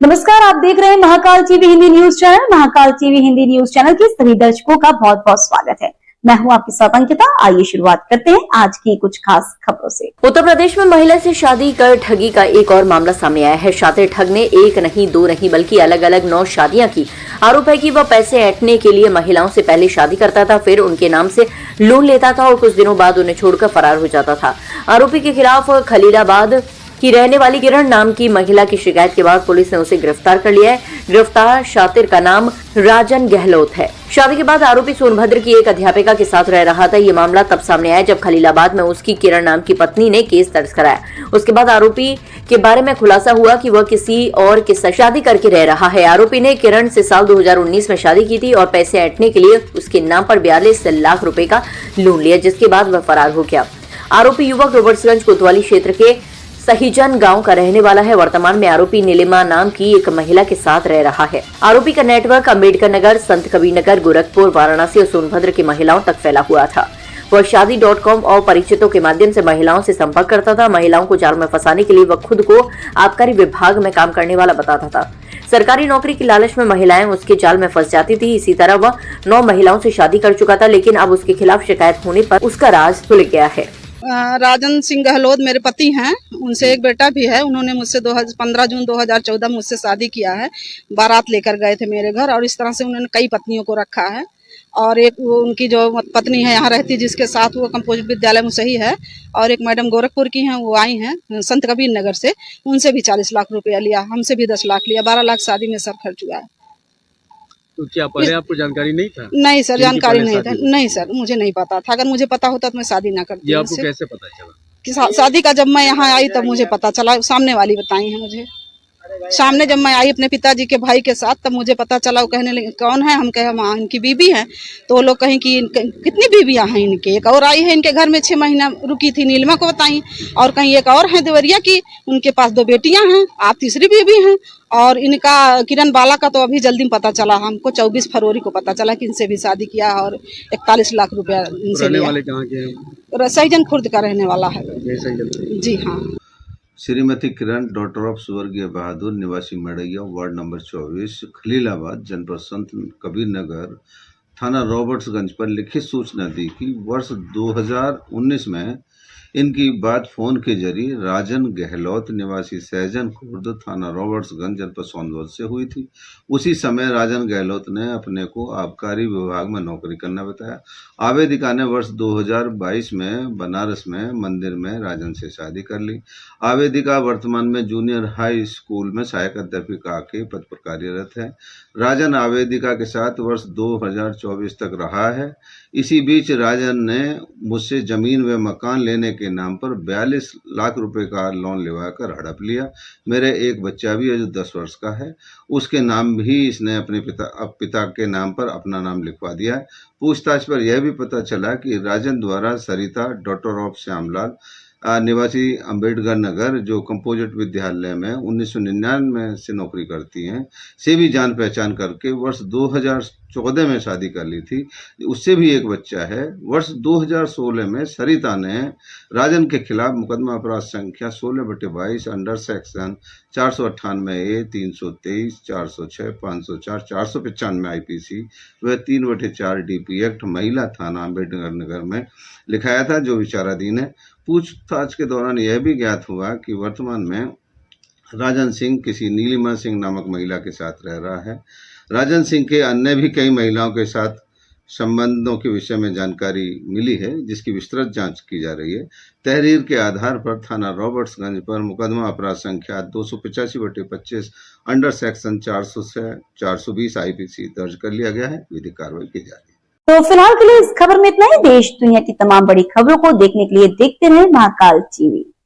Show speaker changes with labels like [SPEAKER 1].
[SPEAKER 1] नमस्कार, आप देख रहे हैं Mahakal TV Hindi news channel. Mahakal TV Hindi news channel के सभी दर्शकों का बहुत बहुत स्वागत है। मैं हूं आपके साथ अंकिता। आइए शुरुआत करते हैं आज की कुछ खास खबरों से।
[SPEAKER 2] उत्तर प्रदेश में महिला से शादी कर ठगी का एक और मामला सामने आया है। शातिर ठग ने एक नहीं, दो नहीं बल्कि अलग अलग 9 शादियां की। आरोप है कि वह पैसे ऐंठने के लिए महिलाओं से पहले शादी करता था, फिर उनके नाम से लोन लेता था और कुछ दिनों बाद उन्हें छोड़कर फरार हो जाता था। आरोपी के खिलाफ खलीलाबाद की रहने वाली किरण नाम की महिला की शिकायत के बाद पुलिस ने उसे गिरफ्तार कर लिया है। गिरफ्तार शातिर का नाम राजन गहलोत है। शादी के बाद आरोपी सोनभद्र की एक अध्यापिका के साथ रह रहा था। ये मामला तब सामने आया जब खलीलाबाद में उसकी किरण नाम की पत्नी ने केस दर्ज कराया। उसके बाद आरोपी के बारे में खुलासा हुआ कि वह किसी और के साथ शादी करके रह रहा है। आरोपी ने किरण से साल 2019 में शादी की थी और पैसे ऐंठने के लिए उसके नाम पर 42 लाख रुपए का लोन लिया, जिसके बाद वह फरार हो गया। आरोपी युवक रोबर्ट्सगंज कोतवाली क्षेत्र के सहीजन गांव का रहने वाला है। वर्तमान में आरोपी नीलिमा नाम की एक महिला के साथ रह रहा है। आरोपी का नेटवर्क अम्बेडकर नगर, संत कबीर नगर, गोरखपुर, वाराणसी और सोनभद्र की महिलाओं तक फैला हुआ था। वह शादी.com और परिचितों के माध्यम से महिलाओं से संपर्क करता था। महिलाओं को जाल में फंसाने के लिए वह खुद को आबकारी विभाग में काम करने वाला बताता था। सरकारी नौकरी की लालच में महिलाएं उसके जाल में फंस जाती थी। इसी तरह वह 9 महिलाओं से शादी कर चुका था, लेकिन अब उसके खिलाफ शिकायत होने पर उसका राज सुलझ गया है।
[SPEAKER 3] राजन सिंह गहलोत मेरे पति हैं। उनसे एक बेटा भी है। उन्होंने मुझसे 15 जून 2014 मुझसे शादी किया है। बारात लेकर गए थे मेरे घर और इस तरह से उन्होंने कई पत्नियों को रखा है। और एक उनकी जो पत्नी है यहाँ रहती, जिसके साथ वो कंपोजिट विद्यालय में सही है, और एक मैडम गोरखपुर की हैं, वो आई हैं संत कबीर नगर से। उनसे भी 40 लाख रुपया लिया, हमसे भी 10 लाख लिया। 12 लाख शादी में सब खर्च हुआ है।
[SPEAKER 4] तो क्या पहले आपको जानकारी नहीं था?
[SPEAKER 3] नहीं सर, जानकारी नहीं था। नहीं सर, मुझे नहीं पता था। अगर मुझे पता होता तो मैं शादी ना करती।
[SPEAKER 4] ये आपको कैसे पता चला
[SPEAKER 3] कि शादी का? जब मैं यहाँ आई तब मुझे पता चला। सामने वाली बताई है मुझे। सामने जब मैं आई अपने पिताजी के भाई के साथ, तब मुझे पता चला। वो कहने लगे कौन है? हम कहे माँ इनकी बीबी है। तो वो लोग कहें कि कितनी बीबियाँ हैं इनके? एक और आई है इनके घर में 6 महीना रुकी थी, नीलिमा को बताई। और कहीं एक और है देवरिया की, उनके पास 2 बेटियां हैं, आप तीसरी बीबी हैं। और इनका किरण बाला का तो अभी जल्दी पता चला हमको, 24 फरवरी को पता चला कि इनसे भी शादी किया और 41 लाख रुपया इनसे लिया।
[SPEAKER 4] वाले कहाँ के हैं?
[SPEAKER 3] सहीजन खुर्द का रहने वाला है। जी हाँ।
[SPEAKER 5] श्रीमती किरण डॉटर ऑफ स्वर्गीय बहादुर, निवासी मड़ैया, वार्ड नंबर 24, खलीलाबाद, जनपद संत कबीर नगर, थाना रॉबर्ट्सगंज पर लिखित सूचना दी कि वर्ष 2019 में इनकी बात फोन के जरिए राजन गहलोत निवासी सहजन खुर्द, थाना रॉबर्ट्सगंज, जनपद सोनभद्र से हुई थी। उसी समय राजन गहलोत ने अपने को आबकारी विभाग में नौकरी करना बताया। आवेदिका ने वर्ष 2022 में बनारस में मंदिर में राजन से शादी कर ली। आवेदिका वर्तमान में जूनियर हाई स्कूल में सहायक अध्यापिका के पद पर कार्यरत है। राजन आवेदिका के साथ वर्ष 2024 तक रहा है। इसी बीच राजन ने मुझसे जमीन व मकान लेने के नाम पर 42 लाख रुपए का लोन लेवाकर हड़प लिया। मेरे एक बच्चा भी है जो 10 वर्ष का है, उसके नाम भी इसने अपने पिता के नाम पर अपना नाम लिखवा दिया है। पूछताछ पर यह भी पता चला कि राजन द्वारा सरिता डॉटर ऑफ श्यामलाल निवासी अम्बेडकर नगर, जो कंपोजिट विद्यालय में 1999 से नौकरी करती हैं, से भी जान पहचान करके वर्ष 2014 में शादी कर ली थी। उससे भी एक बच्चा है। वर्ष 2016 में सरिता ने राजन के खिलाफ मुकदमा अपराध संख्या 16/22 अंडर सेक्शन 498A, 323, 406, 504, 495 IPC व 3/4 DP एक्ट महिला थाना अम्बेडकर नगर में लिखाया था, जो विचाराधीन है। पूछताछ के दौरान यह भी ज्ञात हुआ कि वर्तमान में राजन सिंह किसी नीलिमा सिंह नामक महिला के साथ रह रहा है। राजन सिंह के अन्य भी कई महिलाओं के साथ संबंधों के विषय में जानकारी मिली है, जिसकी विस्तृत जांच की जा रही है। तहरीर के आधार पर थाना रॉबर्ट्सगंज पर मुकदमा अपराध संख्या 285/25 अंडर सेक्शन 400 से 420 IPC दर्ज कर लिया गया है। विधिक कार्रवाई की जा रही है।
[SPEAKER 1] तो फिलहाल के लिए इस खबर में इतना ही। देश दुनिया की तमाम बड़ी खबरों को देखने के लिए देखते रहें महाकाल टीवी।